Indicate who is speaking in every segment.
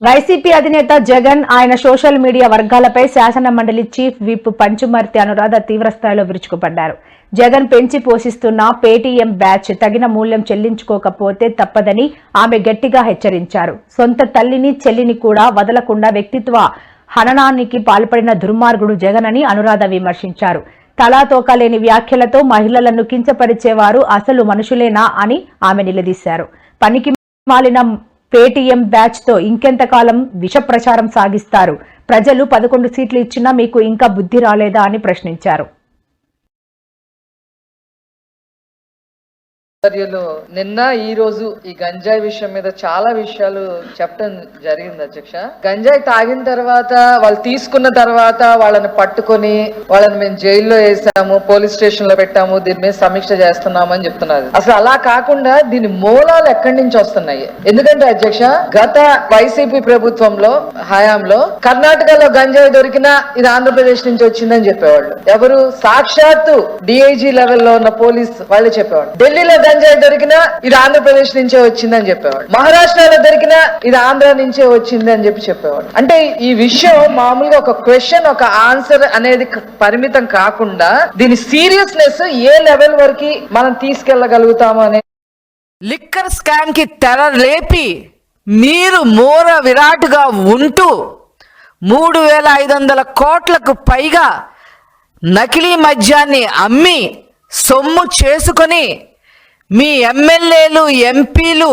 Speaker 1: YCP అధినేత జగన్ ఆయన social media వర్గాలపై శాసన మండలి చీఫ్ విప్ పంచుమర్తి అనురాధ తీవ్రస్థాయిలో విరుచుకుపడ్డారు. జగన్ పెంచి పోషిస్తున్న పేటీఎం బ్యాచ్ తగిన మూల్యం చెల్లించుకోకపోతే తప్పదని ఆమె గట్టిగా హెచ్చరించారు. సొంత తల్లిని చెల్లిని కూడా వదలకుండా వ్యక్తిత్వ హననానికి పాల్పడిన దుర్మార్గుడు జగన్ అని అనురాధ విమర్శించారు. తలాతోక లేని వ్యాఖ్యలతో మహిళలను కించపరిచేవారు అసలు మనుషులేనా అని ఆమె నిలదీశారు. పనికి మాలిన పేటీఎం బ్యాచ్ తో ఇంకెంతకాలం విష ప్రచారం సాగిస్తారు? ప్రజలు 11 సీట్లు ఇచ్చినా మీకు ఇంకా బుద్ధి రాలేదా అని ప్రశ్నించారు.
Speaker 2: నిన్న ఈ రోజు ఈ గంజాయి విషయం మీద చాలా విషయాలు చెప్పడం జరిగింది అధ్యక్ష. గంజాయి తాగిన తర్వాత వాళ్ళు తీసుకున్న తర్వాత వాళ్ళని పట్టుకొని వాళ్ళని మేము జైల్లో వేసాము, పోలీస్ స్టేషన్ లో పెట్టాము, దీని మీద సమీక్ష చేస్తున్నాము అని చెప్తున్నారు. అసలు అలా కాకుండా దీని మూలాలు ఎక్కడి నుంచి వస్తున్నాయి? ఎందుకంటే అధ్యక్ష, గత వైసీపీ ప్రభుత్వంలో హయాంలో కర్ణాటకలో గంజాయి దొరికినా ఇది ఆంధ్రప్రదేశ్ నుంచి వచ్చిందని చెప్పేవాళ్ళు. ఎవరు? సాక్షాత్తు డిఐజీ లెవెల్లో ఉన్న పోలీస్ వాళ్ళే చెప్పేవాళ్ళు. ఢిల్లీలో గంజాయి దొరికినా ఇది ఆంధ్రప్రదేశ్ నుంచే వచ్చిందని చెప్పేవాడు. మహారాష్ట్రలో దొరికినా ఇది ఆంధ్ర నుంచే వచ్చింది అని చెప్పేవాడు. అంటే ఈ విషయం మామూలుగా ఒక క్వశ్చన్ ఒక ఆన్సర్ అనేది పరిమితం కాకుండా దీని సీరియస్నెస్ ఏ లెవెల్ వరకు మనం తీసుకెళ్లగలుగుతాము అనే
Speaker 3: లిక్కర్ స్కామ్ కి తెర లేపి మీరు మోర విరాట్గా ఉంటూ 3,500 కోట్లకు పైగా నకిలీ మద్యాన్ని అమ్మి సొమ్ము చేసుకొని మీ ఎమ్మెల్యేలు ఎంపీలు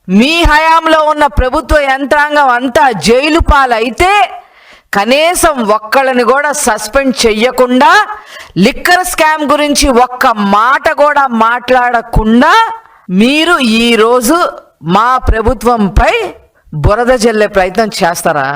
Speaker 3: మీ హయాంలో ఉన్న ప్రభుత్వ యంత్రాంగం అంతా జైలు పాలైతే కనీసం ఒక్కళ్ళని కూడా సస్పెండ్ చెయ్యకుండా లిక్కర్ స్కామ్ గురించి ఒక్క మాట కూడా మాట్లాడకుండా మీరు ఈరోజు మా ప్రభుత్వంపై బురద జల్లే ప్రయత్నం చేస్తారా?